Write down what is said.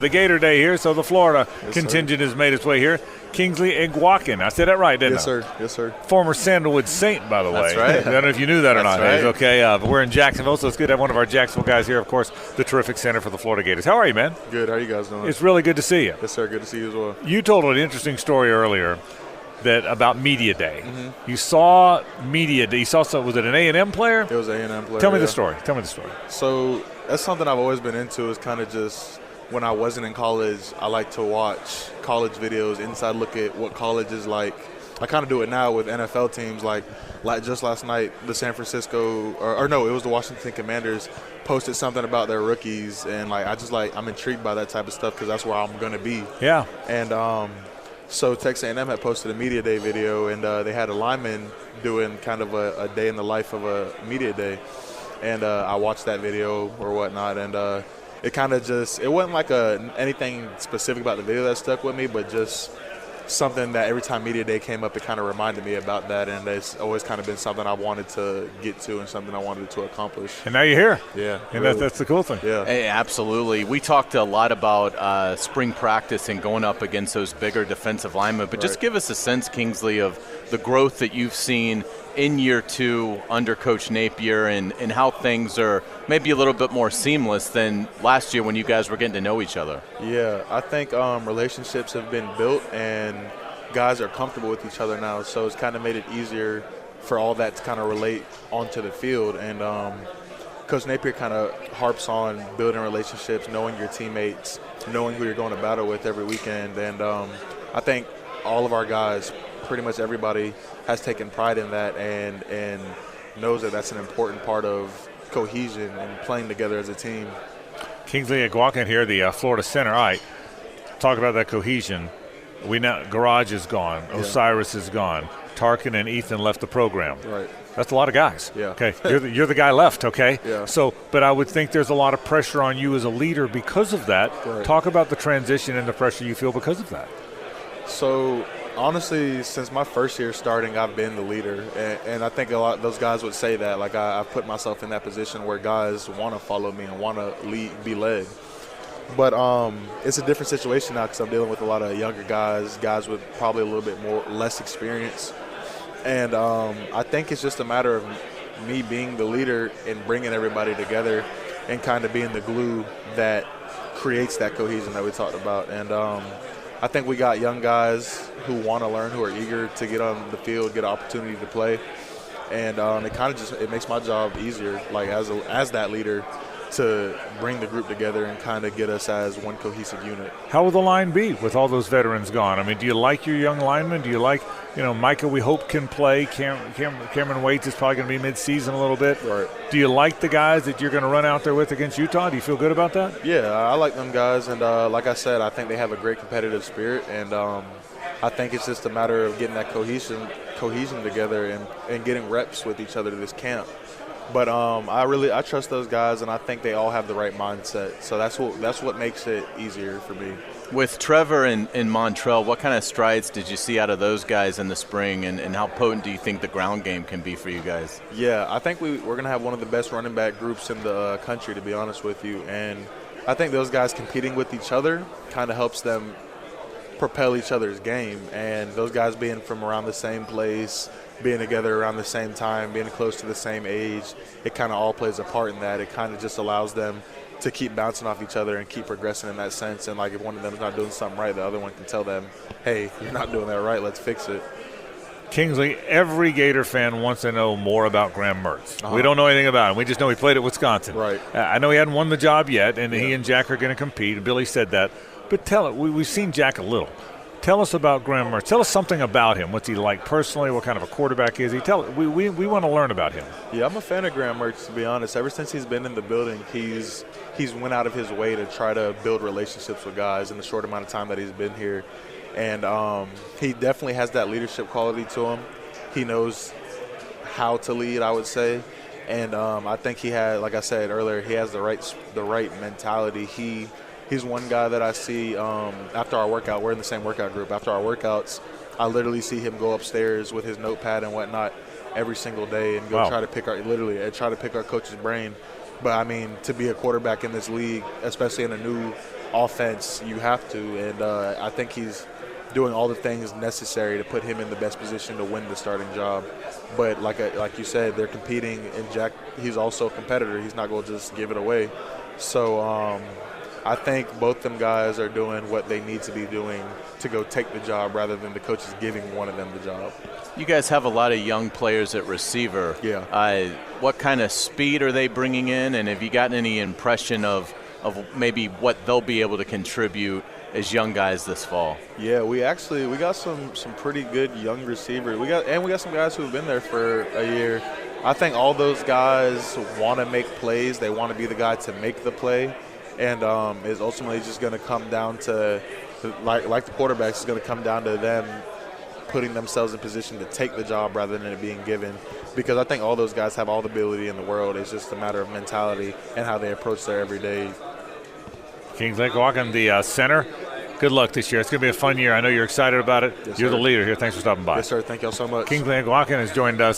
The Gator Day here, so the Florida contingent has made its way here. Kingsley Eguakun. I said that right, didn't I? Yes, sir. Yes, sir. Former Sandalwood Saint, by the way. That's right. I don't know if you knew that or not. Right. Hayes. Okay, but we're in Jacksonville, so it's good to have one of our Jacksonville guys here. Of course, the terrific center for the Florida Gators. How are you, man? Good. How are you guys doing? It's really good to see you. Yes, sir. Good to see you as well. You told an interesting story earlier about Media Day. You saw Media Day. You saw was it an A&M player? It was an A&M player. Tell me the story. Tell me the story. So that's something I've always been into. Is kind of just when I wasn't in college, I like to watch college videos, inside look at what college is like. I kind of do it now with NFL teams. Like just last night, the San Francisco, or no, it was the Washington Commanders posted something about their rookies, and I'm intrigued by that type of stuff because that's where I'm going to be. Yeah. And so Texas A&M had posted a Media Day video, and they had a lineman doing kind of a day in the life of a Media Day. And I watched that video or whatnot, and it kind of just – it wasn't like anything specific about the video that stuck with me, but just something that every time Media Day came up, it kind of reminded me about that, and it's always kind of been something I wanted to get to and something I wanted to accomplish. And now you're here. Yeah. And really. that's the cool thing. Yeah. Hey, absolutely. We talked a lot about spring practice and going up against those bigger defensive linemen, but just give us a sense, Kingsley, of the growth that you've seen in year two under Coach Napier and how things are maybe a little bit more seamless than last year when you guys were getting to know each other. Yeah, I think relationships have been built and guys are comfortable with each other now, so it's kind of made it easier for all that to kind of relate onto the field. And Coach Napier kind of harps on building relationships, knowing your teammates, knowing who you're going to battle with every weekend. And I think all of our guys, pretty much everybody, has taken pride in that and knows that that's an important part of cohesion and playing together as a team. Kingsley Eguakun here, the Florida center. All right, talk about that cohesion. Garage is gone. Yeah. Osiris is gone. Tarkin and Ethan left the program. Right. That's a lot of guys. Yeah. Okay. You're the guy left. Okay. Yeah. So, but I would think there's a lot of pressure on you as a leader because of that. Right. Talk about the transition and the pressure you feel because of that. So, honestly, since my first year starting, I've been the leader, and I think a lot of those guys would say that. Like I've put myself in that position where guys want to follow me and want to be led. But it's a different situation now because I'm dealing with a lot of younger guys with probably a little bit less experience. And I think it's just a matter of me being the leader and bringing everybody together and kind of being the glue that creates that cohesion that we talked about. And I think we got young guys who want to learn, who are eager to get on the field, get an opportunity to play. And it kind of it makes my job easier, like as that leader, to bring the group together and kind of get us as one cohesive unit. How will the line be with all those veterans gone? I mean, do you like your young linemen? Do you like, Micah, we hope can play. Cameron Waits is probably going to be mid-season a little bit. Right. Do you like the guys that you're going to run out there with against Utah? Do you feel good about that? Yeah, I like them guys. And like I said, I think they have a great competitive spirit. And I think it's just a matter of getting that cohesion together and getting reps with each other to this camp. But I trust those guys, and I think they all have the right mindset. So that's what makes it easier for me. With Trevor and Montrell, what kind of strides did you see out of those guys in the spring, and how potent do you think the ground game can be for you guys? Yeah, I think we're going to have one of the best running back groups in the country, to be honest with you. And I think those guys competing with each other kind of helps them propel each other's game. And those guys being from around the same place, being together around the same time, being close to the same age, it kind of all plays a part in that. It kind of just allows them to keep bouncing off each other and keep progressing in that sense. And, like, if one of them is not doing something right, the other one can tell them, hey, you're not doing that right, let's fix it. Kingsley, every Gator fan wants to know more about Graham Mertz. We don't know anything about him. We just know he played at Wisconsin. Right. I know he hadn't won the job yet, and he and Jack are going to compete. Billy said that. But we've seen Jack a little. Tell us about Graham Mertz. Tell us something about him. What's he like personally? What kind of a quarterback is he? We want to learn about him. Yeah, I'm a fan of Graham Mertz, to be honest. Ever since he's been in the building, he's went out of his way to try to build relationships with guys in the short amount of time that he's been here. And he definitely has that leadership quality to him. He knows how to lead, I would say. And I think he had, like I said earlier, he has the right mentality. He's one guy that I see after our workout. We're in the same workout group. After our workouts, I literally see him go upstairs with his notepad and whatnot every single day and try to pick our coach's brain. But, I mean, to be a quarterback in this league, especially in a new offense, you have to. And I think he's doing all the things necessary to put him in the best position to win the starting job. But like you said, they're competing, and Jack, he's also a competitor. He's not going to just give it away. So I think both them guys are doing what they need to be doing to go take the job rather than the coaches giving one of them the job. You guys have a lot of young players at receiver. Yeah. What kind of speed are they bringing in, and have you gotten any impression of maybe what they'll be able to contribute as young guys this fall? Yeah, we got some pretty good young receivers. We got some guys who've been there for a year. I think all those guys want to make plays. They want to be the guy to make the play, and it's ultimately just going to come down to, like the quarterbacks, it's going to come down to them putting themselves in position to take the job rather than it being given. Because I think all those guys have all the ability in the world. It's just a matter of mentality and how they approach their everyday. Kingsley Eguakun, the center. Good luck this year. It's going to be a fun year. I know you're excited about it. Yes, You're sir. the leader here. Thanks for stopping by. Yes, sir. Thank y'all so much. Kingsley Eguakun has joined us.